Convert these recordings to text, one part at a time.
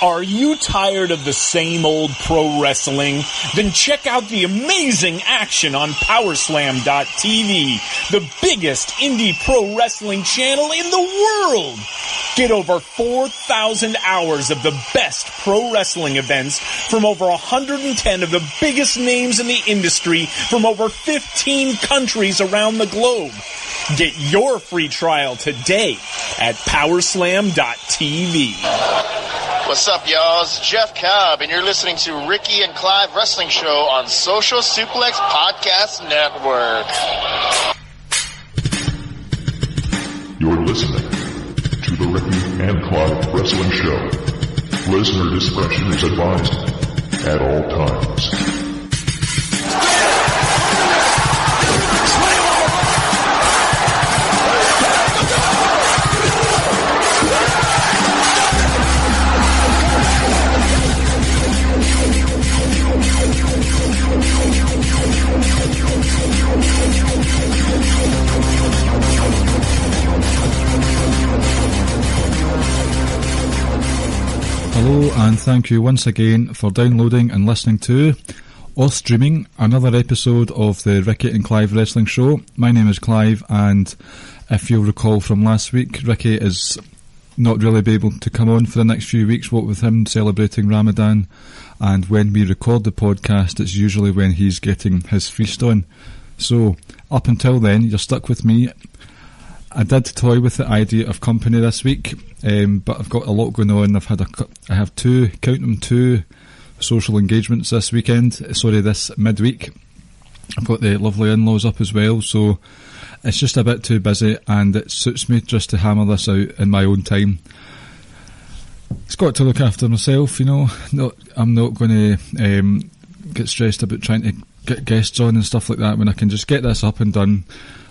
Are you tired of the same old pro wrestling? Then check out the amazing action on Powerslam.tv, the biggest indie pro wrestling channel in the world. Get over 4,000 hours of the best pro wrestling events from over 110 of the biggest names in the industry from over 15 countries around the globe. Get your free trial today at Powerslam.tv. What's up, y'all? It's Jeff Cobb, and you're listening to Ricky and Clive Wrestling Show on Social Suplex Podcast Network. You're listening to the Ricky and Clive Wrestling Show. Listener discretion is advised at all times. Hello and thank you once again for downloading and listening to, or streaming, another episode of the Ricky and Clive Wrestling Show. My name is Clive, and if you'll recall from last week, Ricky is not really be able to come on for the next few weeks, what with him celebrating Ramadan, and when we record the podcast it's usually when he's getting his feast on. So up until then you're stuck with me. I did toy with the idea of company this week, but I've got a lot going on. I have two social engagements this midweek. I've got the lovely in-laws up as well, so it's just a bit too busy, and it suits me just to hammer this out in my own time. It's got to look after myself, you know. I'm not going to get stressed about trying to get guests on and stuff like that when I can just get this up and done.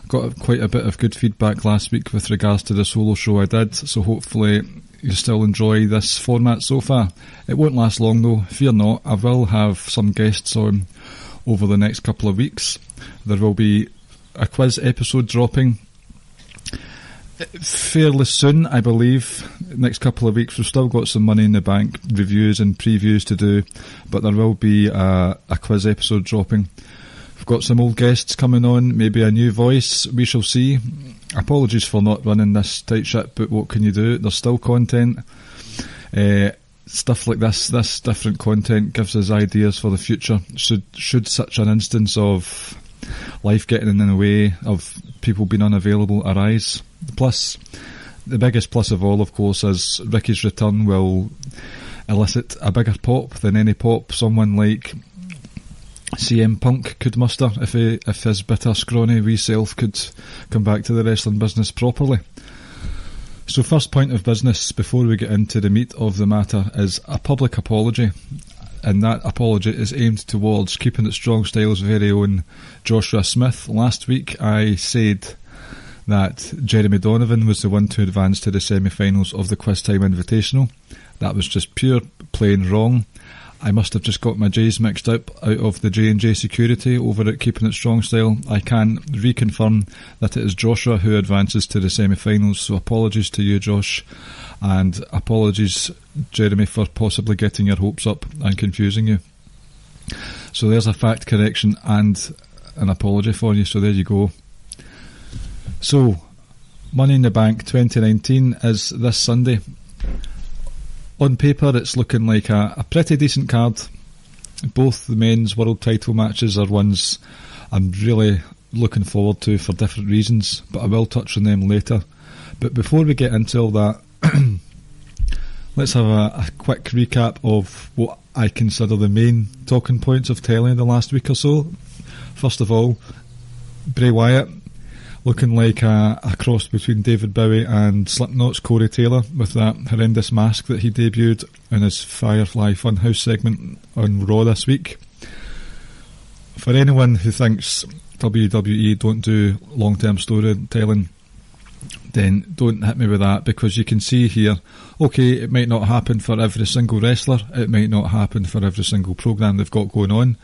Got quite a bit of good feedback last week with regards to the solo show I did, so hopefully you still enjoy this format so far. It won't last long though, fear not. I will have some guests on over the next couple of weeks. There will be a quiz episode dropping fairly soon, I believe. Next couple of weeks. We've still got some Money in the Bank reviews and previews to do, but there will be a quiz episode dropping. We've got some old guests coming on, maybe a new voice, we shall see. Apologies for not running this tight ship, but what can you do? There's still content. Stuff like this different content gives us ideas for the future. Should such an instance of life getting in the way of people being unavailable arise. Plus, the biggest plus of all, of course, is Ricky's return will elicit a bigger pop than any pop someone like CM Punk could muster if his bitter, scrawny wee self could come back to the wrestling business properly. So first point of business before we get into the meat of the matter is a public apology, and that apology is aimed towards Keeping It Strong Style's very own Joshua Smith. Last week I said that Jeremy Donovan was the one to advance to the semi-finals of the Quiz Time Invitational. That was just pure plain wrong. I must have just got my J's mixed up out of the J&J security over at Keeping It Strong Style. I can reconfirm that it is Joshua who advances to the semi-finals, so apologies to you, Josh, and apologies, Jeremy, for possibly getting your hopes up and confusing you. So there's a fact correction and an apology for you, so there you go. So, Money in the Bank 2019 is this Sunday. On paper, it's looking like a pretty decent card. Both the men's world title matches are ones I'm really looking forward to for different reasons, but I will touch on them later. But before we get into all that, let's have a quick recap of what I consider the main talking points of telly the last week or so. First of all, Bray Wyatt, looking like a cross between David Bowie and Slipknot's Corey Taylor with that horrendous mask that he debuted in his Firefly Funhouse segment on Raw this week. For anyone who thinks WWE don't do long-term storytelling, then don't hit me with that, because you can see here, okay, it might not happen for every single wrestler, it might not happen for every single programme they've got going on,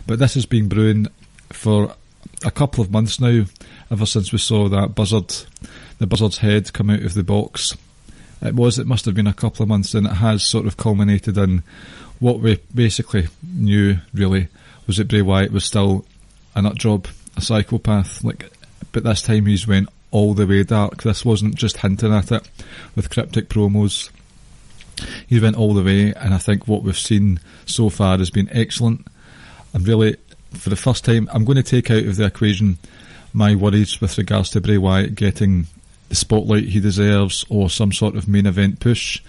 but this has been brewing for a couple of months now, ever since we saw that the buzzard's head come out of the box It must have been a couple of months, and it has sort of culminated in what we basically knew, really, was that Bray Wyatt was still a nut job, a psychopath, but this time he's went all the way dark. This wasn't just hinting at it with cryptic promos. He went all the way, and I think what we've seen so far has been excellent. I'm really, for the first time, I'm going to take out of the equation my worries with regards to Bray Wyatt getting the spotlight he deserves or some sort of main event push.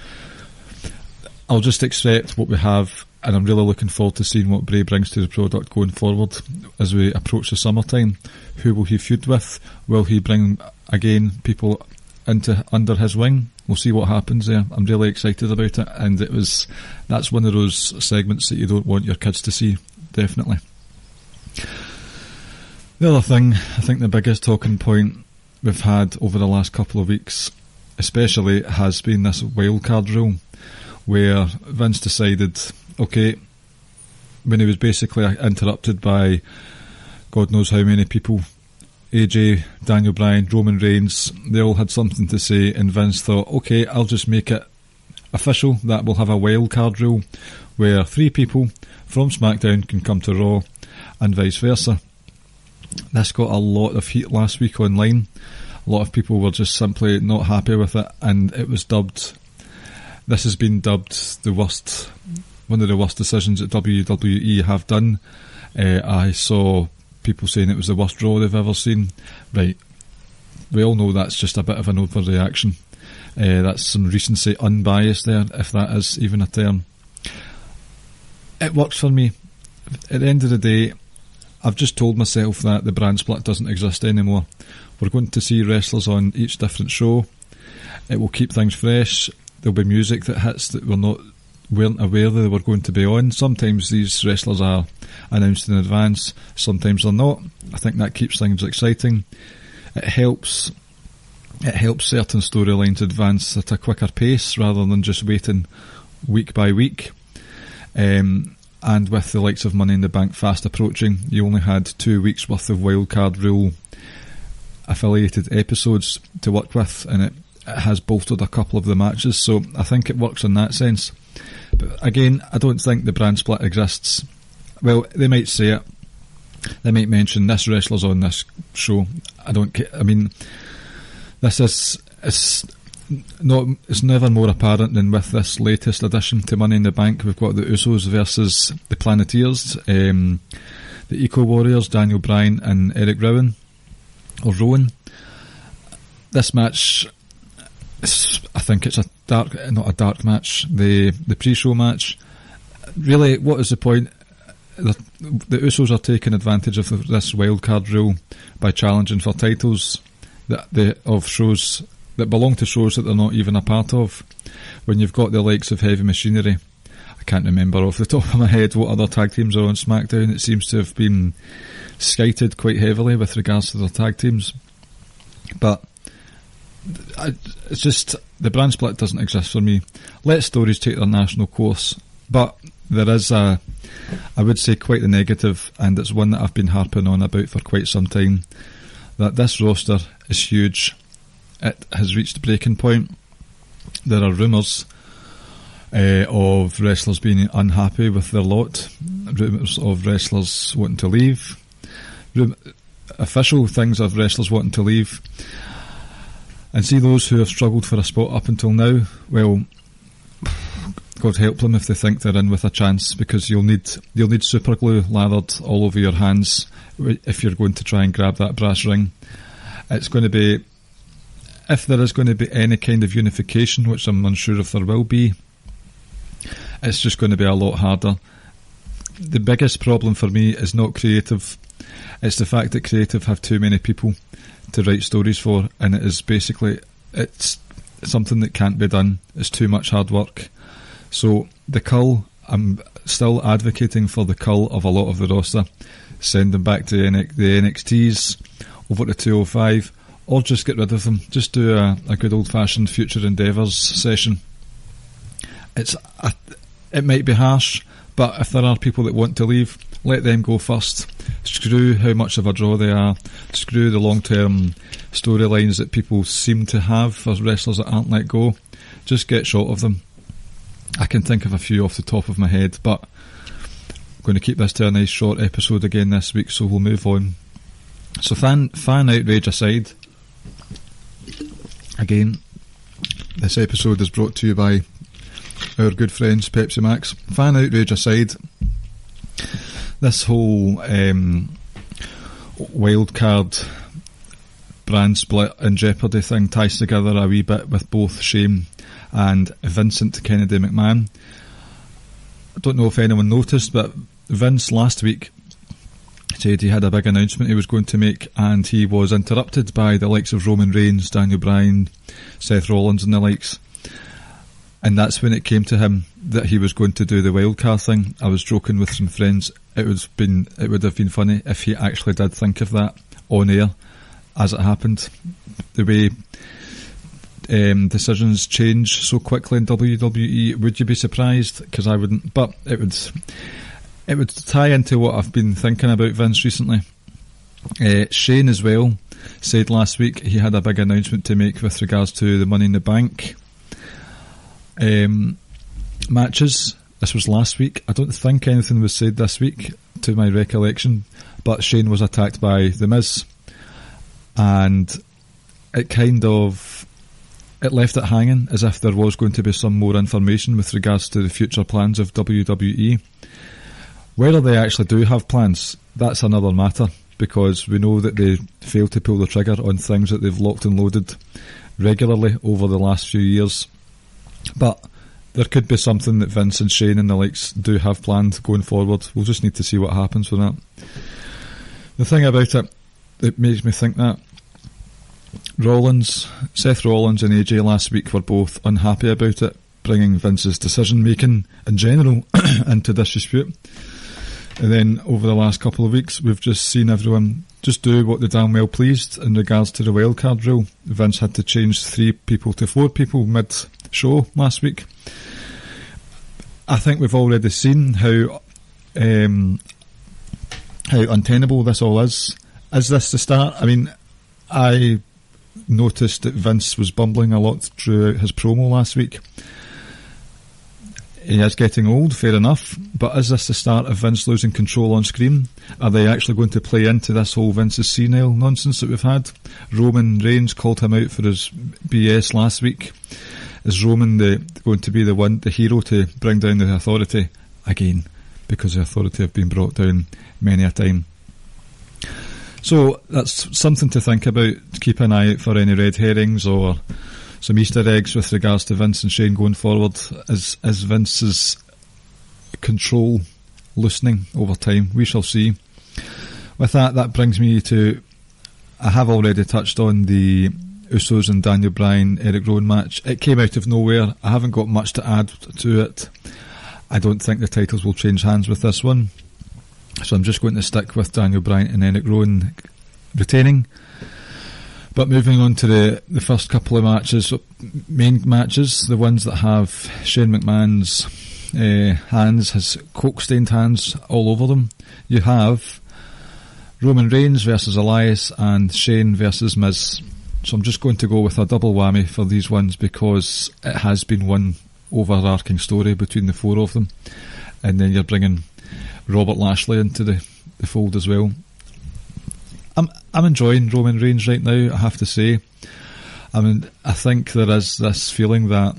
I'll just accept what we have, and I'm really looking forward to seeing what Bray brings to the product going forward as we approach the summertime. Who will he feud with? Will he bring, again, people under his wing? We'll see what happens there. I'm really excited about it, and that's one of those segments that you don't want your kids to see, definitely. The other thing, I think the biggest talking point we've had over the last couple of weeks, especially, has been this wildcard rule, where Vince decided, okay, when he was basically interrupted by God knows how many people, AJ, Daniel Bryan, Roman Reigns, they all had something to say, and Vince thought, okay, I'll just make it official that we'll have a wildcard rule where 3 people from SmackDown can come to Raw and vice versa. This got a lot of heat last week online. A lot of people were just simply not happy with it, and this has been dubbed one of the worst decisions that WWE have done. I saw people saying it was the worst Raw they've ever seen. Right, we all know that's just a bit of an overreaction. That's some recency unbiased there, if that is even a term. It works for me. At the end of the day, I've just told myself that the brand split doesn't exist anymore. We're going to see wrestlers on each different show. It will keep things fresh. There'll be music that hits that weren't aware that they were going to be on. Sometimes these wrestlers are announced in advance, sometimes they're not. I think that keeps things exciting. It helps certain storylines advance at a quicker pace rather than just waiting week by week. And with the likes of Money in the Bank fast approaching, you only had 2 weeks worth of wildcard rule affiliated episodes to work with, and it has bolstered a couple of the matches, so I think it works in that sense. But again, I don't think the brand split exists. Well, they might say it, they might mention this wrestler's on this show. I don't care. I mean, it's never more apparent than with this latest addition to Money in the Bank. We've got the Usos versus the Planeteers, the Eco Warriors, Daniel Bryan and Eric Rowan. This match, I think it's not a dark match. The pre-show match, really, what is the point? The Usos are taking advantage of this wildcard rule by challenging for titles of shows that belong to shows that they're not even a part of. When you've got the likes of Heavy Machinery, I can't remember off the top of my head what other tag teams are on SmackDown. It seems to have been skited quite heavily with regards to their tag teams. But it's just, the brand split doesn't exist for me. Let stories take their national course. But there is I would say, quite the negative, and it's one that I've been harping on about for quite some time, that this roster is huge. It has reached breaking point. There are rumours of wrestlers being unhappy with their lot, rumours of wrestlers wanting to leave, official things of wrestlers wanting to leave, and see those who have struggled for a spot up until now, well, God help them if they think they're in with a chance, because you'll need super glue lathered all over your hands if you're going to try and grab that brass ring. It's going to be, if there is going to be any kind of unification, which I'm unsure if there will be, it's just going to be a lot harder. The biggest problem for me is not creative. It's the fact that creative have too many people to write stories for, and it is basically, it's something that can't be done. It's too much hard work. So the cull, I'm still advocating for the cull of a lot of the roster. Send them back to the NXTs, over to 205, or just get rid of them. Just do a good old-fashioned Future Endeavours session. It might be harsh, but if there are people that want to leave, let them go first. Screw how much of a draw they are. Screw the long-term storylines that people seem to have for wrestlers that aren't let go. Just get shot of them. I can think of a few off the top of my head, but I'm going to keep this to a nice short episode again this week, so we'll move on. So fan outrage aside, again, this episode is brought to you by our good friends Pepsi Max. Fan outrage aside, this whole Wildcard brand split and Jeopardy thing ties together a wee bit with both Shane and Vincent Kennedy McMahon. I don't know if anyone noticed, but Vince last week said he had a big announcement he was going to make, and he was interrupted by the likes of Roman Reigns, Daniel Bryan, Seth Rollins and the likes. And that's when it came to him that he was going to do the wildcard thing. I was joking with some friends. It would have been funny if he actually did think of that on air as it happened. The way decisions change so quickly in WWE, would you be surprised? Because I wouldn't, but it would tie into what I've been thinking about Vince recently. Shane as well said last week he had a big announcement to make with regards to the Money in the Bank matches. This was last week. I don't think anything was said this week to my recollection, but Shane was attacked by The Miz, and it left it hanging as if there was going to be some more information with regards to the future plans of WWE. Whether they actually do have plans, that's another matter, because we know that they failed to pull the trigger on things that they've locked and loaded regularly over the last few years. But there could be something that Vince and Shane and the likes do have planned going forward. We'll just need to see what happens with that. The thing about it that makes me think that Seth Rollins and AJ last week were both unhappy about it, bringing Vince's decision making in general into disrepute. And then over the last couple of weeks we've just seen everyone just do what they damn well pleased in regards to the wildcard rule. Vince had to change 3 people to 4 people mid-show last week. I think we've already seen how untenable this all is. Is this the start? I mean, I noticed that Vince was bumbling a lot throughout his promo last week. He is getting old, fair enough, but is this the start of Vince losing control on screen? Are they actually going to play into this whole Vince's senile nonsense that we've had? Roman Reigns called him out for his BS last week. Is Roman going to be the hero to bring down the authority again? Because the authority have been brought down many a time. So that's something to think about. Keep an eye out for any red herrings or some Easter eggs with regards to Vince and Shane going forward. Is Vince's control loosening over time? We shall see. With that brings me to, I have already touched on the Usos and Daniel Bryan Eric Rowan match. It came out of nowhere. I haven't got much to add to it. I don't think the titles will change hands with this one, so I'm just going to stick with Daniel Bryan and Eric Rowan retaining. But moving on to the first couple of matches, main matches, the ones that have Shane McMahon's hands, his coke-stained hands all over them. You have Roman Reigns versus Elias and Shane versus Miz. So I'm just going to go with a double whammy for these ones because it has been one overarching story between the 4 of them. And then you're bringing Robert Lashley into the fold as well. I'm enjoying Roman Reigns right now, I have to say. I mean, I think there is this feeling that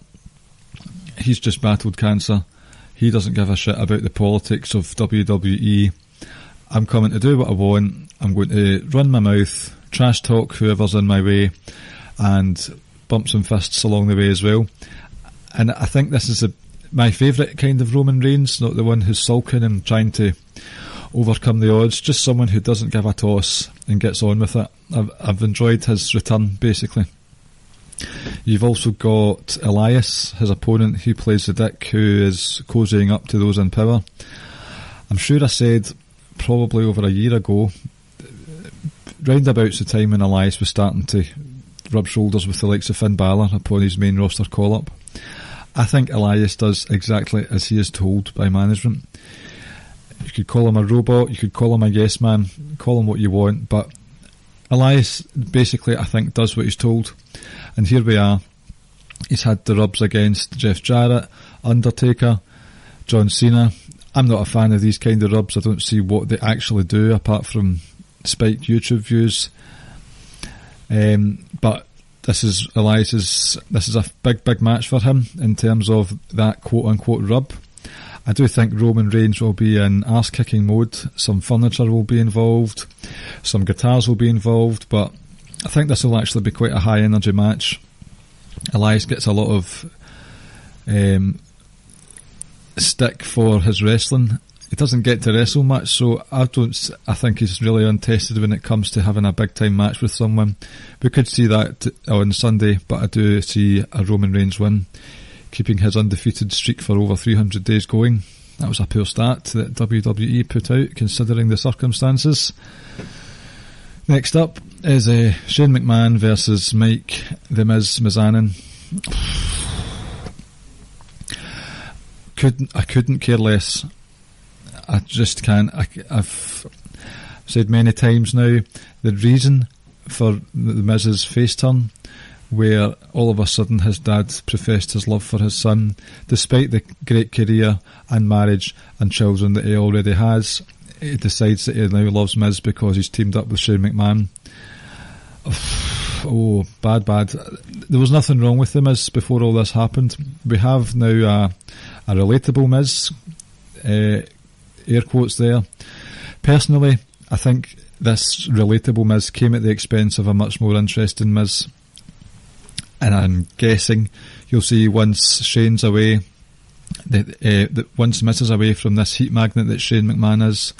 he's just battled cancer. He doesn't give a shit about the politics of WWE. I'm coming to do what I want. I'm going to run my mouth, trash talk whoever's in my way, and bump some fists along the way as well. And I think this is my favourite kind of Roman Reigns, not the one who's sulking and trying to overcome the odds, just someone who doesn't give a toss and gets on with it. I've enjoyed his return, basically. You've also got Elias, his opponent, who plays the dick, who is cozying up to those in power. I'm sure I said probably over a year ago, roundabouts the time when Elias was starting to rub shoulders with the likes of Finn Balor upon his main roster call-up. I think Elias does exactly as he is told by management. You could call him a robot, you could call him a yes man, call him what you want, but Elias basically, I think, does what he's told. And here we are, He's had the rubs against Jeff Jarrett, Undertaker, John Cena. I'm not a fan of these kind of rubs. I don't see what they actually do apart from spiked YouTube views. But this is Elias's. This is a big match for him in terms of that quote unquote rub. I do think Roman Reigns will be in arse kicking mode. Some furniture will be involved, some guitars will be involved, but I think this will actually be quite a high energy match. Elias gets a lot of stick for his wrestling. He doesn't get to wrestle much, so I think he's really untested when it comes to having a big time match with someone. We could see that on Sunday, but I do see a Roman Reigns win, keeping his undefeated streak for over 300 days going. That was a poor start that WWE put out, considering the circumstances. Next up is Shane McMahon versus Mike The Miz Mizanin. I couldn't care less. I just can't. I've said many times now, the reason for the Miz's face turn, where all of a sudden his dad professed his love for his son, despite the great career and marriage and children that he already has, he decides that he now loves Miz because he's teamed up with Shane McMahon. Oh, bad. There was nothing wrong with the Miz before all this happened. We have now a relatable Miz, air quotes there. Personally, I think this relatable Miz came at the expense of a much more interesting Miz. And I'm guessing you'll see once Shane's away, that once Miz is away from this heat magnet that Shane McMahon is,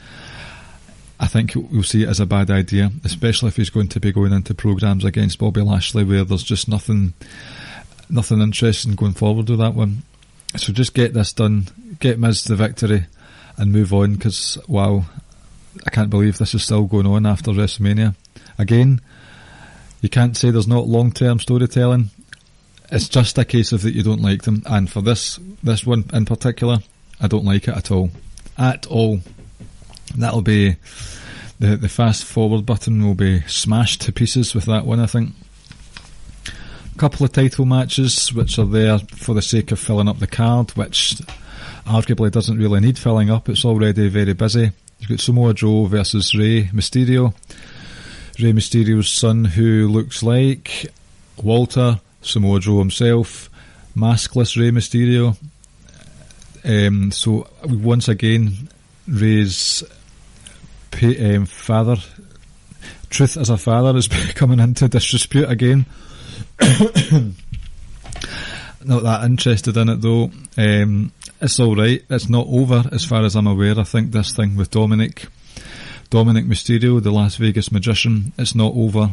I think we'll see it as a bad idea, especially if he's going to be going into programmes against Bobby Lashley where there's just nothing interesting going forward with that one. So just get this done, get Miz the victory and move on, because wow, I can't believe this is still going on after WrestleMania. Again, you can't say there's not long-term storytelling. It's just a case of that you don't like them, and for this one in particular, I don't like it at all. At all. That'll be the fast forward button will be smashed to pieces with that one, I think. A couple of title matches which are there for the sake of filling up the card, which arguably doesn't really need filling up. It's already very busy. You've got Samoa Joe versus Rey Mysterio. Rey Mysterio's son, who looks like Walter, Samoa Joe himself, maskless Rey Mysterio. So once again, Rey's father, truth as a father, is coming into disrepute again. Not that interested in it though. It's alright, it's not over as far as I'm aware. I think this thing with Dominic Mysterio, the Las Vegas magician, it's not over.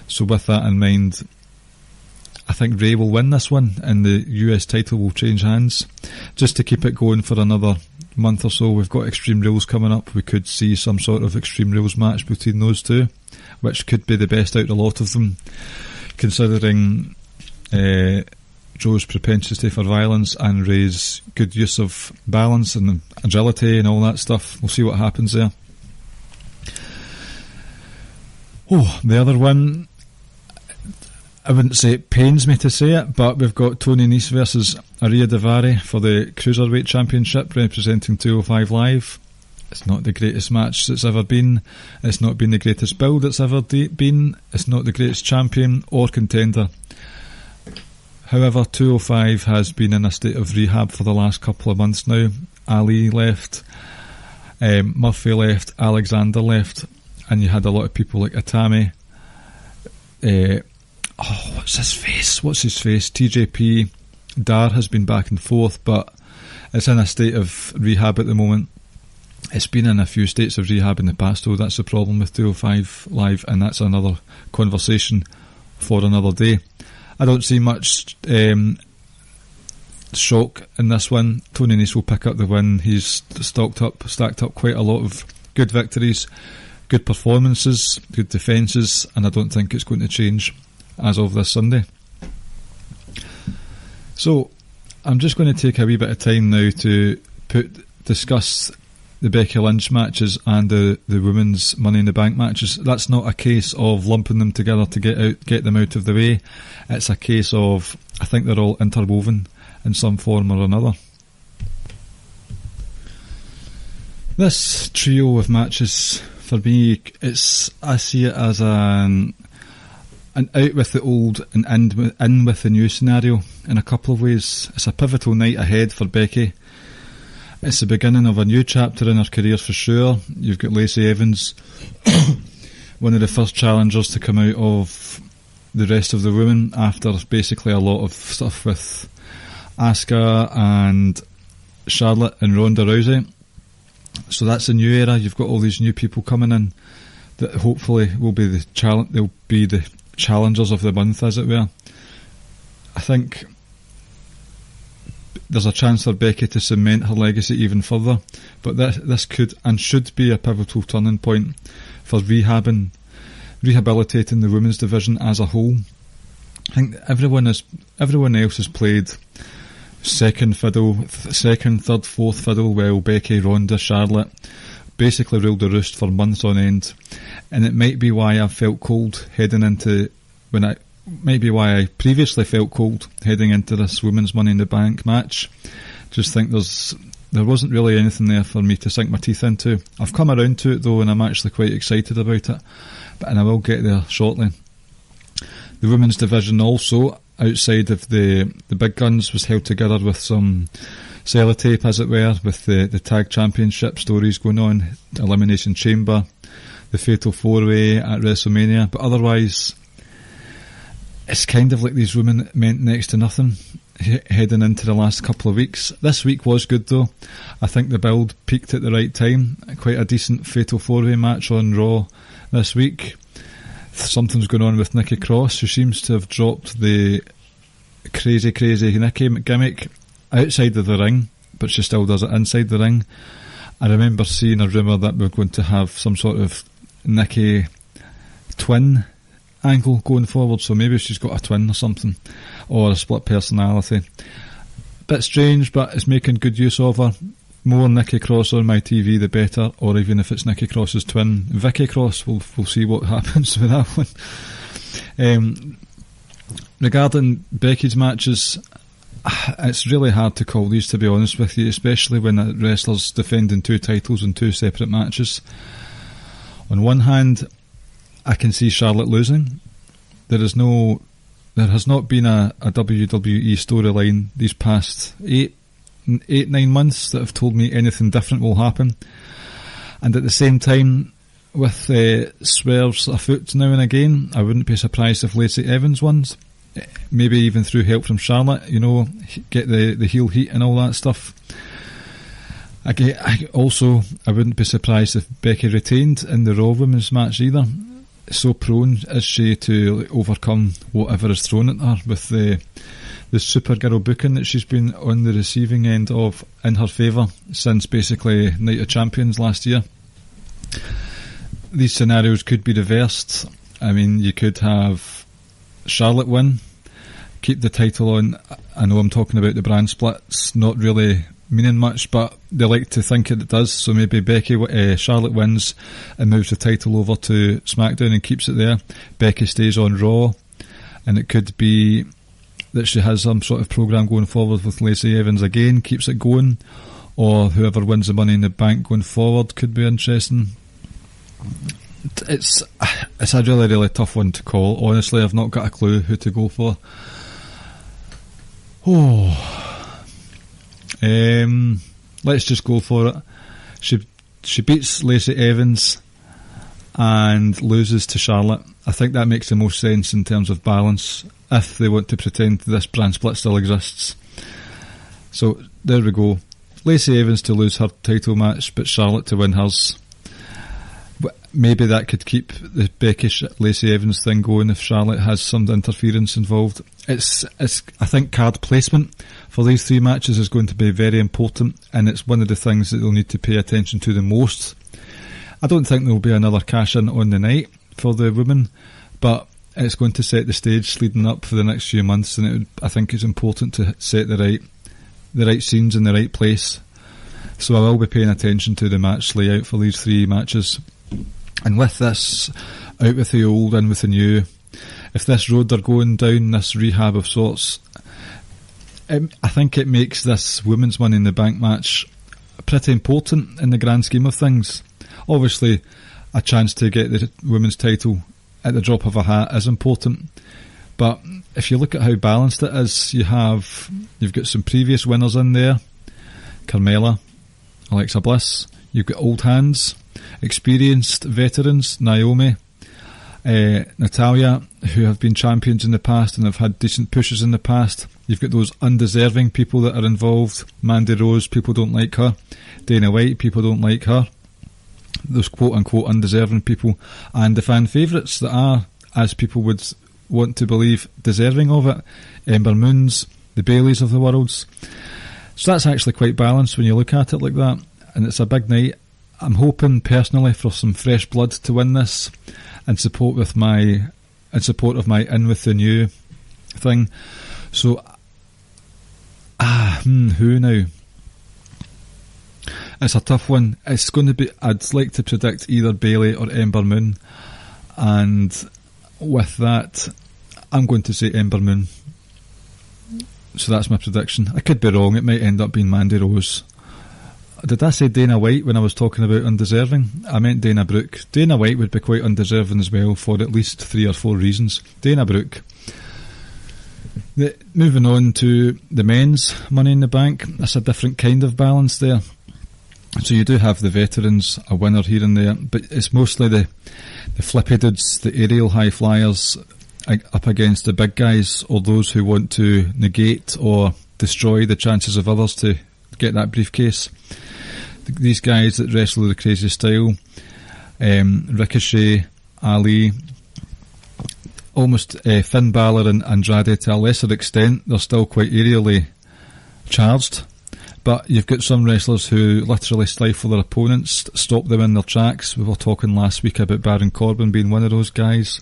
So with that in mind, I think Rey will win this one and the US title will change hands. Just to keep it going for another month or so, we've got Extreme Rules coming up. We could see some sort of Extreme Rules match between those two, which could be the best out of a lot of them, considering Joe's propensity for violence and Rey's good use of balance and agility and all that stuff. We'll see what happens there. Oh, the other one, I wouldn't say it pains me to say it, but we've got Tony Nese versus Ariya Daivari for the Cruiserweight Championship, representing 205 Live. It's not the greatest match that's ever been. It's not been the greatest build that's ever been. It's not the greatest champion or contender. However, 205 has been in a state of rehab for the last couple of months now. Ali left, Murphy left, Alexander left, and you had a lot of people like Itami. What's his face? TJP. Dar has been back and forth, but it's in a state of rehab at the moment. It's been in a few states of rehab in the past, though. That's the problem with 205 Live, and that's another conversation for another day. I don't see much shock in this one. Tony Nese will pick up the win. He's stacked up quite a lot of good victories, good performances, good defences, and I don't think it's going to change as of this Sunday. So I'm just going to take a wee bit of time now to discuss the Becky Lynch matches and the women's Money in the Bank matches. That's not a case of lumping them together to get them out of the way. It's a case of, I think they're all interwoven in some form or another. This trio of matches, for me, I see it as an out with the old and in with the new scenario in a couple of ways. It's a pivotal night ahead for Becky. It's the beginning of a new chapter in her career for sure. You've got Lacey Evans, one of the first challengers to come out of the rest of the women after basically a lot of stuff with Asuka and Charlotte and Ronda Rousey. So that's a new era. You've got all these new people coming in that hopefully will be they'll be the challengers of the month, as it were. I think there's a chance for Becky to cement her legacy even further, but this could and should be a pivotal turning point for rehabilitating the women's division as a whole. I think everyone else has played second, third, fourth fiddle, while Becky, Ronda, Charlotte basically ruled the roost for months on end, and it might be why I felt cold heading into why I previously felt cold heading into this women's Money in the Bank match. Just think there wasn't really anything there for me to sink my teeth into. I've come around to it though, and I'm actually quite excited about it, and I will get there shortly. The women's division also, outside of the big guns, was held together with some sellotape, as it were, with the tag championship stories going on, Elimination Chamber, the Fatal 4-Way at WrestleMania, but otherwise it's kind of like these women meant next to nothing heading into the last couple of weeks. This week was good though. I think the build peaked at the right time. Quite a decent Fatal 4-Way match on Raw this week. Something's going on with Nikki Cross, who seems to have dropped the crazy Nikki gimmick outside of the ring, but she still does it inside the ring. I remember seeing a rumour that we're going to have some sort of Nikki twin angle going forward, so maybe she's got a twin or something, or a split personality. Bit strange, but it's making good use of her. More Nikki Cross on my TV the better, or even if it's Nikki Cross's twin, Vicky Cross, we'll see what happens with that one. Regarding Becky's matches, it's really hard to call these, to be honest with you, especially when a wrestler's defending two titles in two separate matches. On one hand, I can see Charlotte losing. There has not been a WWE storyline these past 8-9 months that have told me anything different will happen. And at the same time, with swerves afoot now and again, I wouldn't be surprised if Lacey Evans wins. Maybe even through help from Charlotte, get the heel heat and all that stuff. I wouldn't be surprised if Becky retained in the Raw Women's match either. So prone is she to overcome whatever is thrown at her with the Supergirl booking that she's been on the receiving end of in her favour since basically Night of Champions last year. These scenarios could be reversed. I mean, you could have Charlotte win, keep the title on. I know I'm talking about the brand splits not really meaning much, but they like to think it does, so maybe Charlotte wins and moves the title over to SmackDown and keeps it there. Becky stays on Raw, and it could be that she has some sort of programme going forward with Lacey Evans again, keeps it going, or whoever wins the Money in the Bank going forward could be interesting. It's a really, really tough one to call. Honestly, I've not got a clue who to go for. Let's just go for it. She beats Lacey Evans and loses to Charlotte. I think that makes the most sense in terms of balance, if they want to pretend this brand split still exists. So there we go. Lacey Evans to lose her title match, but Charlotte to win hers. Maybe that could keep the Becky Lacey Evans thing going if Charlotte has some interference involved. It's I think card placement for these three matches is going to be very important, and it's one of the things that they'll need to pay attention to the most. I don't think there will be another cash in on the night for the women, but it's going to set the stage leading up for the next few months, and I think it's important to set the right scenes in the right place So I will be paying attention to the match layout for these 3 matches. And with this, out with the old, in with the new, if this road they're going down, this rehab of sorts, I think it makes this Women's Money in the Bank match pretty important in the grand scheme of things. Obviously, a chance to get the women's title at the drop of a hat is important, but if you look at how balanced it is, you've got some previous winners in there, Carmella, Alexa Bliss, you've got old hands, experienced veterans, Naomi, Natalia, who have been champions in the past and have had decent pushes in the past. You've got those undeserving people that are involved. Mandy Rose, people don't like her. Dana White, people don't like her. Those quote-unquote undeserving people. And the fan favourites that are, as people would want to believe, deserving of it. Ember Moons, the Baileys of the worlds. So that's actually quite balanced when you look at it like that. And it's a big night. I'm hoping personally for some fresh blood to win this in support of my in with the new thing. So who now? It's a tough one. It's going to be, I'd like to predict either Bayley or Ember Moon, and with that I'm going to say Ember Moon. So that's my prediction. I could be wrong, it might end up being Mandy Rose. Did I say Dana White when I was talking about undeserving? I meant Dana Brooke. Dana White would be quite undeserving as well for at least 3 or 4 reasons. Dana Brooke. Moving on to the men's Money in the Bank, that's a different kind of balance there. So you do have the veterans, a winner here and there, but it's mostly the flippy dudes, the aerial high flyers up against the big guys, or those who want to negate or destroy the chances of others to get that briefcase. These guys that wrestle the crazy style, Ricochet, Ali, almost Finn Balor and Andrade to a lesser extent, they're still quite aerially charged. But you've got some wrestlers who literally stifle their opponents, stop them in their tracks. We were talking last week about Baron Corbin being one of those guys.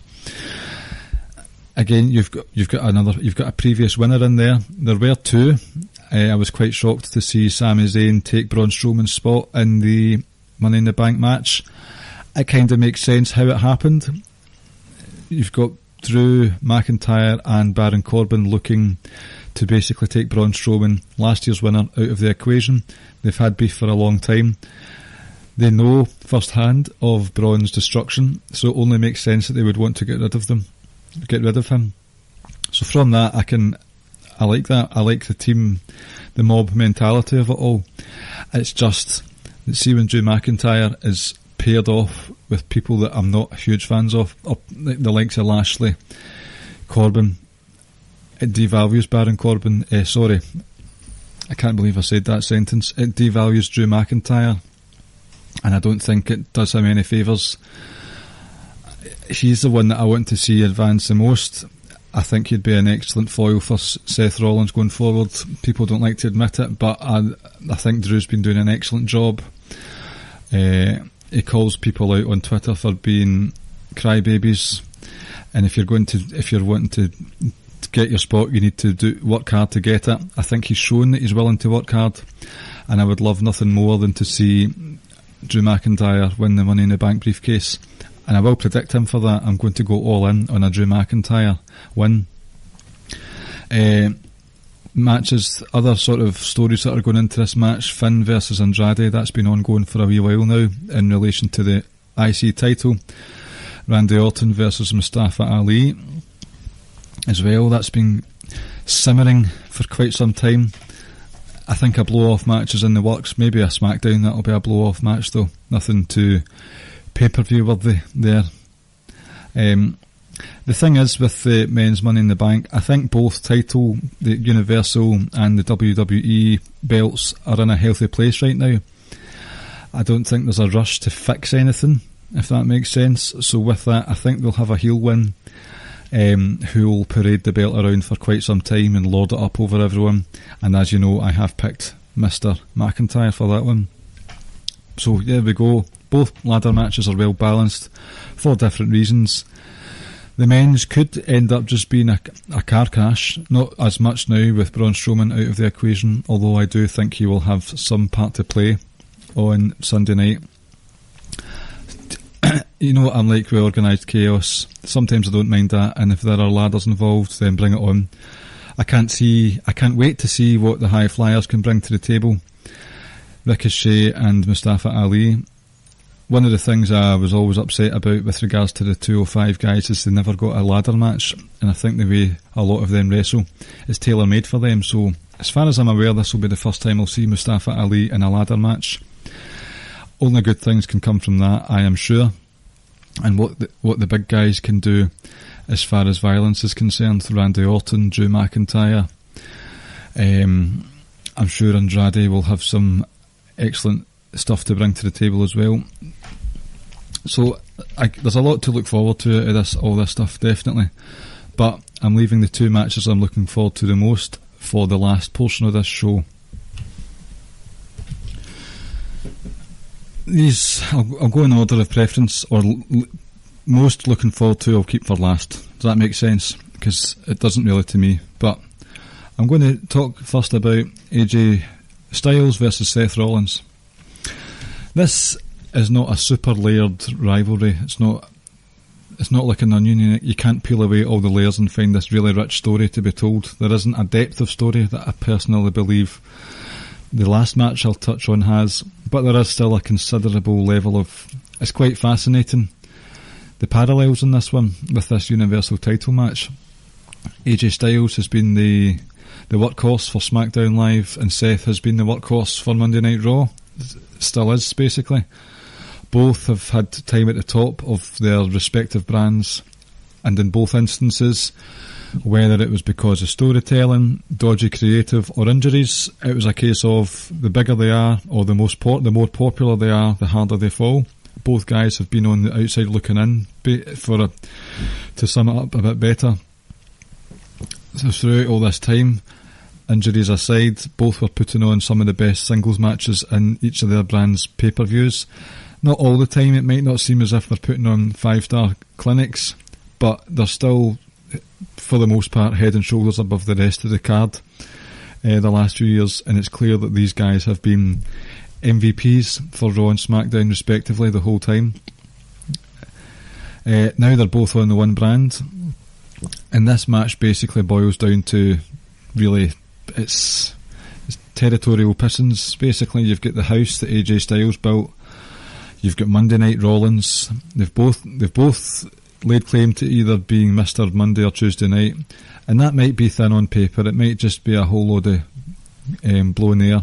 Again, you've got a previous winner in there. There were 2. I was quite shocked to see Sami Zayn take Braun Strowman's spot in the Money in the Bank match. It kind of makes sense how it happened. You've got Drew McIntyre and Baron Corbin looking to basically take Braun Strowman, last year's winner, out of the equation. They've had beef for a long time. They know firsthand of Braun's destruction, so it only makes sense that they would want to get rid of him. So from that, I like that. I like the team, the mob mentality of it all. It's just, see when Drew McIntyre is paired off with people that I'm not huge fans of, the likes of Lashley, Corbin, it devalues Baron Corbin. Sorry, I can't believe I said that sentence. It devalues Drew McIntyre, and I don't think it does him any favours. He's the one that I want to see advance the most. I think he'd be an excellent foil for Seth Rollins going forward. People don't like to admit it, but I think Drew's been doing an excellent job. He calls people out on Twitter for being crybabies, and if you're wanting to get your spot, you need to work hard to get it. I think he's shown that he's willing to work hard, and I would love nothing more than to see Drew McIntyre win the Money in the Bank briefcase. And I will predict him for that. I'm going to go all in on a Drew McIntyre win. Matches, other sort of stories that are going into this match. Finn versus Andrade, that's been ongoing for a wee while now in relation to the IC title. Randy Orton versus Mustafa Ali as well, that's been simmering for quite some time. I think a blow-off match is in the works. Maybe a SmackDown, that'll be a blow-off match though. Nothing too pay-per-view worthy there. The thing is with the men's Money in the Bank, I think both title, the Universal and the WWE belts, are in a healthy place right now. I don't think there's a rush to fix anything, if that makes sense. So with that, I think they'll have a heel win, who will parade the belt around for quite some time and lord it up over everyone. And as you know, I have picked Mr. McIntyre for that one. So there we go. Both ladder matches are well balanced for different reasons. The men's could end up just being a car crash, not as much now with Braun Strowman out of the equation, although I do think he will have some part to play on Sunday night. You know what I'm like with organised chaos. Sometimes I don't mind that, and if there are ladders involved, then bring it on. I can't wait to see what the high flyers can bring to the table. Ricochet and Mustafa Ali. One of the things I was always upset about with regards to the 205 guys is they never got a ladder match, and I think the way a lot of them wrestle is tailor-made for them. So as far as I'm aware, this will be the first time I'll see Mustafa Ali in a ladder match. Only good things can come from that, I am sure. And what the big guys can do as far as violence is concerned, Randy Orton, Drew McIntyre, I'm sure Andrade will have some excellent stuff to bring to the table as well. So there's a lot to look forward to out of all this stuff, definitely. But I'm leaving the two matches I'm looking forward to the most for the last portion of this show. These I'll go in order of preference, or most looking forward to I'll keep for last. Does that make sense? Because it doesn't really to me. But I'm going to talk first about AJ Styles versus Seth Rollins. This is not a super layered rivalry. It's not like an onion. You can't peel away all the layers and find this really rich story to be told. There isn't a depth of story that I personally believe the last match I'll touch on has, but there is still a considerable level of... It's quite fascinating, the parallels in this one with this Universal title match. AJ Styles has been the workhorse for SmackDown Live, and Seth has been the workhorse for Monday Night Raw. Still is, basically. Both have had time at the top of their respective brands, and in both instances, whether it was because of storytelling, dodgy creative, or injuries, it was a case of the bigger they are, or the more popular they are, the harder they fall. Both guys have been on the outside looking in to sum it up a bit better. So throughout all this time, injuries aside, both were putting on some of the best singles matches in each of their brands' pay-per-views. Not all the time, it might not seem as if they're putting on 5-star clinics, but they're still, for the most part, head and shoulders above the rest of the card the last few years, and it's clear that these guys have been MVPs for Raw and SmackDown respectively the whole time. Now they're both on the one brand, and this match basically boils down to really it's territorial pissings. Basically, you've got the house that AJ Styles built, you've got Monday Night Rollins. They've both laid claim to either being Mr. Monday or Tuesday Night, and that might be thin on paper. It might just be a whole load of blown air,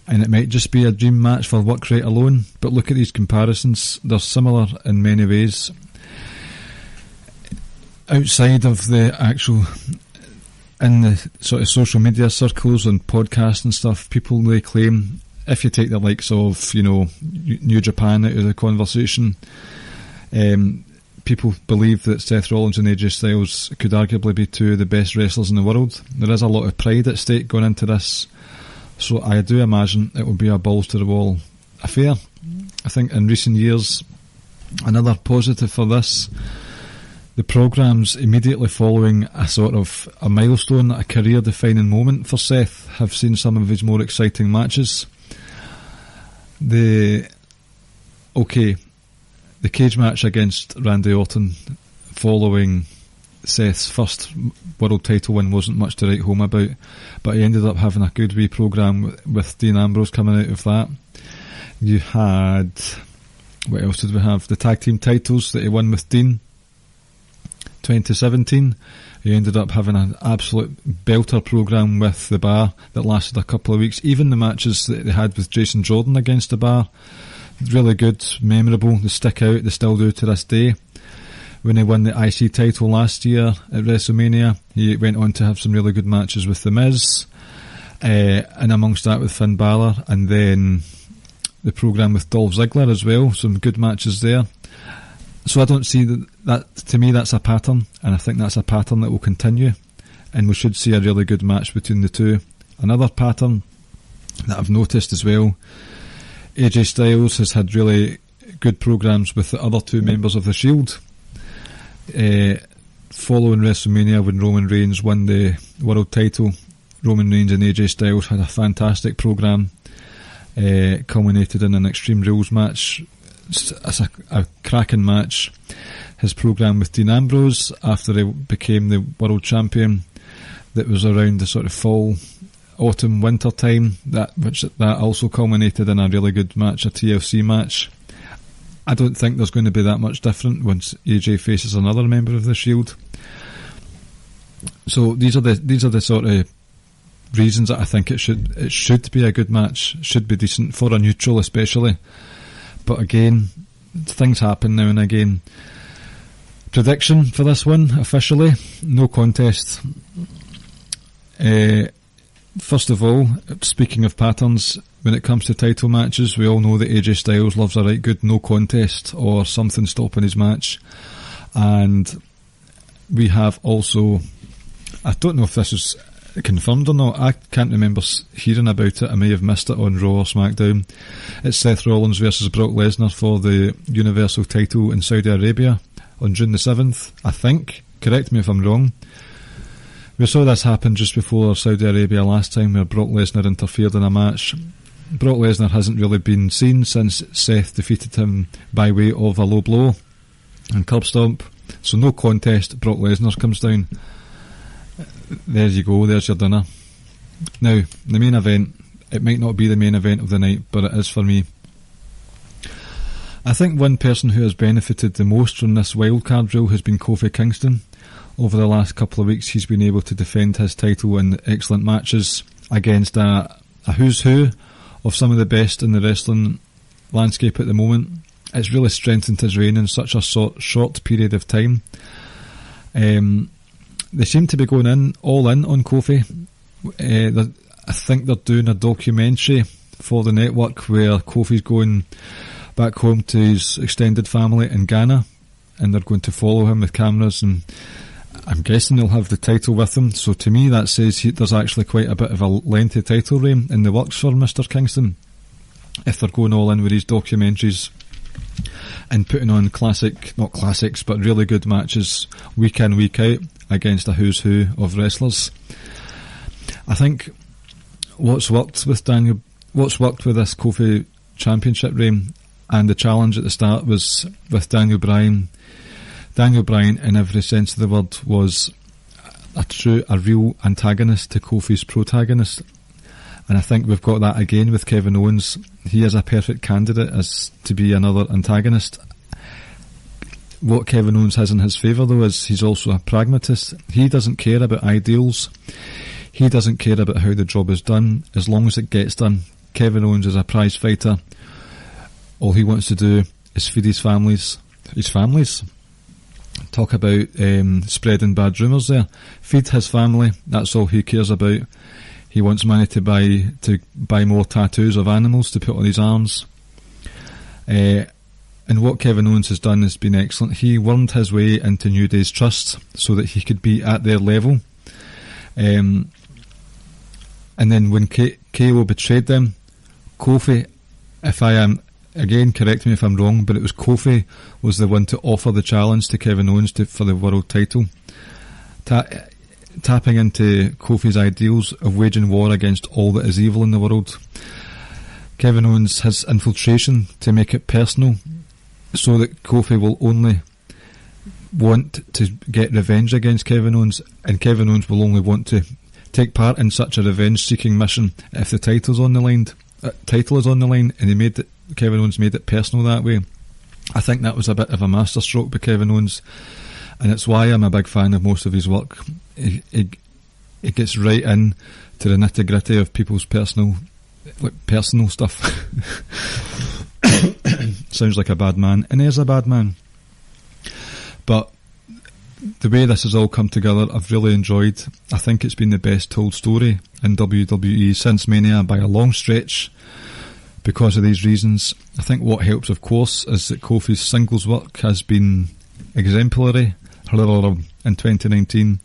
and it might just be a dream match for work rate alone. But look at these comparisons, they're similar in many ways. Outside of the actual, in the sort of social media circles and podcasts and stuff, people lay claim, if you take the likes of, New Japan out of the conversation, people believe that Seth Rollins and AJ Styles could arguably be two of the best wrestlers in the world. There is a lot of pride at stake going into this, so I do imagine it will be a balls to the wall affair. I think in recent years, another positive for this, the programmes immediately following a sort of a milestone, a career defining moment for Seth, have seen some of his more exciting matches. The cage match against Randy Orton following Seth's first world title win wasn't much to write home about, but he ended up having a good wee programme with Dean Ambrose coming out of that. You had, what else did we have? The tag team titles that he won with Dean 2017. He ended up having an absolute belter programme with The Bar that lasted a couple of weeks. Even the matches that they had with Jason Jordan against The Bar, really good, memorable, they stick out, they still do to this day. When he won the IC title last year at WrestleMania, he went on to have some really good matches with The Miz, and amongst that with Finn Balor, and then the programme with Dolph Ziggler as well, some good matches there. So I don't see that to me that's a pattern, and I think that's a pattern that will continue, and we should see a really good match between the two. Another pattern that I've noticed as well, AJ Styles has had really good programmes with the other two members of the Shield. following WrestleMania when Roman Reigns won the world title, Roman Reigns and AJ Styles had a fantastic programme, culminated in an Extreme Rules match. It's a cracking match. His programme with Dean Ambrose after he became the world champion, that was around the sort of fall, autumn, winter time, that also culminated in a really good match, a TLC match. I don't think there's going to be that much different once AJ faces another member of the Shield. So these are the sort of reasons that I think it should be a good match, should be decent for a neutral especially. But again, things happen now and again. Prediction for this one, officially, no contest. First of all, speaking of patterns, when it comes to title matches, we all know that AJ Styles loves a right good no contest or something stopping his match. And we have also, I don't know if this is confirmed or not, I can't remember hearing about it, I may have missed it on Raw or SmackDown. It's Seth Rollins versus Brock Lesnar for the Universal title in Saudi Arabia on June the 7th, I think. Correct me if I'm wrong. We saw this happen just before Saudi Arabia last time, where Brock Lesnar interfered in a match. Brock Lesnar hasn't really been seen since Seth defeated him by way of a low blow and curb stomp. So no contest, Brock Lesnar comes down. There you go, there's your dinner. Now, the main event, it might not be the main event of the night, but it is for me. I think one person who has benefited the most from this wildcard rule has been Kofi Kingston. Over the last couple of weeks, he's been able to defend his title in excellent matches against a who's who of some of the best in the wrestling landscape at the moment. It's really strengthened his reign in such a short period of time. They seem to be going all in on Kofi. I think they're doing a documentary for the network where Kofi's going back home to his extended family in Ghana, and they're going to follow him with cameras, and I'm guessing they'll have the title with him. So to me that says there's actually quite a bit of a lengthy title reign in the works for Mr. Kingston, if they're going all in with these documentaries and putting on not classics, but really good matches week in, week out against a who's who of wrestlers. I think what's worked with this Kofi Championship reign and the challenge at the start was with Daniel Bryan. Daniel Bryan, in every sense of the word, was a real antagonist to Kofi's protagonist. And I think we've got that again with Kevin Owens. He is a perfect candidate as to be another antagonist. What Kevin Owens has in his favour, though, is he's also a pragmatist. He doesn't care about ideals. He doesn't care about how the job is done, as long as it gets done. Kevin Owens is a prize fighter. All he wants to do is feed his families. Talk about spreading bad rumours there. Feed his family, that's all he cares about. He wants money to buy more tattoos of animals to put on his arms. And what Kevin Owens has done has been excellent. He wormed his way into New Day's trust so that he could be at their level. And then when KO betrayed them, Kofi, if I am, again, correct me if I'm wrong, but it was Kofi was the one to offer the challenge to Kevin Owens for the world title. Tapping into Kofi's ideals of waging war against all that is evil in the world. Kevin Owens has infiltration to make it personal, so that Kofi will only want to get revenge against Kevin Owens, and Kevin Owens will only want to take part in such a revenge-seeking mission if the title is on the line, and Kevin Owens made it personal that way. I think that was a bit of a masterstroke by Kevin Owens, and it's why I'm a big fan of most of his work. It gets right in to the nitty-gritty of people's personal stuff. Sounds like a bad man, and he is a bad man. But the way this has all come together, I've really enjoyed. I think it's been the best told story in WWE since Mania by a long stretch. Because of these reasons, I think what helps, of course, is that Kofi's singles work has been exemplary in 2019,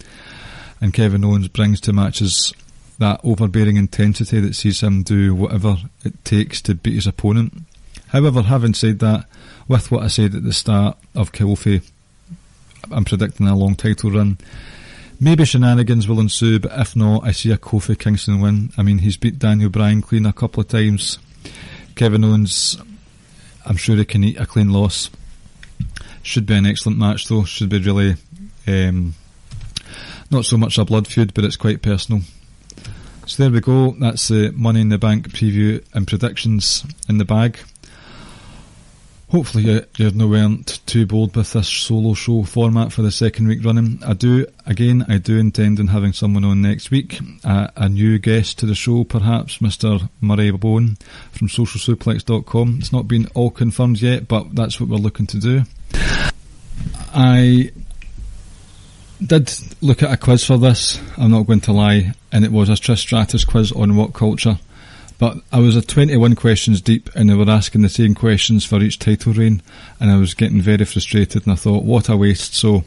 and Kevin Owens brings to matches that overbearing intensity that sees him do whatever it takes to beat his opponent. However, having said that, with what I said at the start of Kofi, I'm predicting a long title run. Maybe shenanigans will ensue, but if not, I see a Kofi Kingston win. I mean, he's beat Daniel Bryan clean a couple of times. Kevin Owens, I'm sure he can eat a clean loss. Should be an excellent match though. Should be really not so much a blood feud, but it's quite personal. So there we go. That's the Money in the Bank preview and predictions in the bag. Hopefully you weren't too bold with this solo show format for the second week running. I do intend on having someone on next week, a new guest to the show, perhaps Mr. Murray Bowen from socialsuplex.com. It's not been all confirmed yet, but that's what we're looking to do. I did look at a quiz for this, I'm not going to lie, and it was a Trish Stratus quiz on what culture. But I was at 21 questions deep and they were asking the same questions for each title reign, and I was getting very frustrated, and I thought, what a waste. So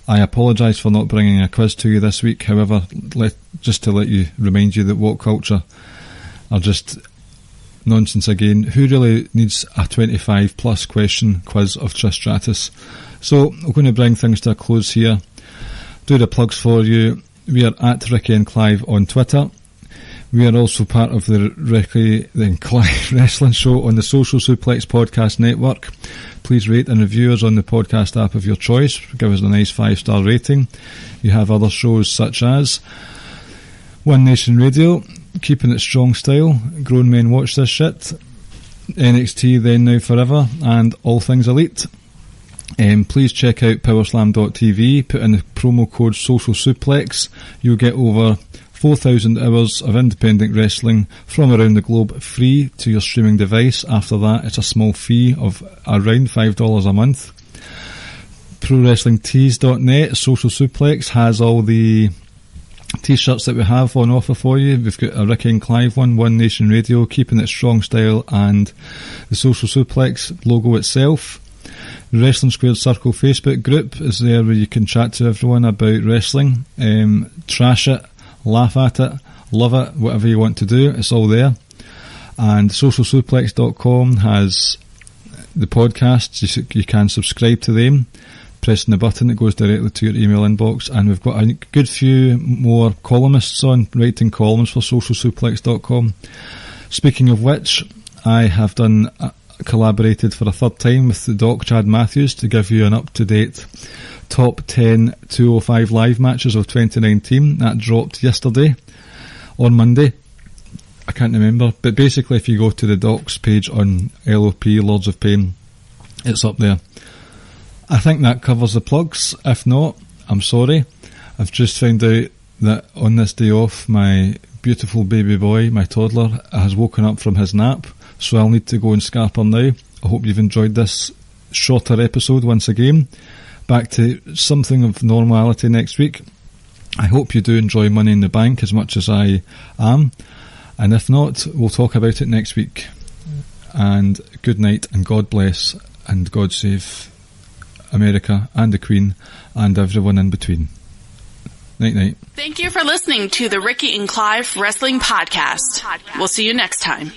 I apologise for not bringing a quiz to you this week. However, just to remind you that what culture are just nonsense again. Who really needs a 25 plus question quiz of Trish Stratus? So I'm going to bring things to a close here. Do the plugs for you. We are at Ricky and Clive on Twitter. We are also part of the Ricky and Clive Wrestling Show on the Social Suplex Podcast Network. Please rate and review us on the podcast app of your choice. Give us a nice 5-star rating. You have other shows such as One Nation Radio, Keeping It Strong Style, Grown Men Watch This Shit, NXT Then Now Forever, and All Things Elite. Please check out powerslam.tv, put in the promo code Social Suplex. You'll get over 4,000 hours of independent wrestling from around the globe free to your streaming device. After that, it's a small fee of around $5 a month. ProWrestlingTees.net, Social Suplex, has all the T-shirts that we have on offer for you. We've got a Ricky and Clive One Nation Radio, Keeping It Strong Style, and the Social Suplex logo itself. The Wrestling Squared Circle Facebook group is there where you can chat to everyone about wrestling, trash it, laugh at it, love it, whatever you want to do, it's all there. And socialsuplex.com has the podcasts. You can subscribe to them, pressing the button that goes directly to your email inbox. And we've got a good few more columnists on, writing columns for socialsuplex.com. Speaking of which, I have collaborated for a third time with the Doc Chad Matthews to give you an up-to-date top 10 205 live matches of 2019. That dropped yesterday on Monday. I can't remember, but basically if you go to the Doc's page on LOP Lords of Pain, it's up there. I think that covers the plugs. If not, I'm sorry. I've just found out that on this day off, my beautiful baby boy, my toddler, has woken up from his nap, so I'll need to go and scarper now. I hope you've enjoyed this shorter episode once again. Back to something of normality next week. I hope you do enjoy Money in the Bank as much as I am, and if not, we'll talk about it next week. And good night, and God bless, and God save America and the Queen and everyone in between. Night night. Thank you for listening to the Ricky and Clive Wrestling Podcast. We'll see you next time.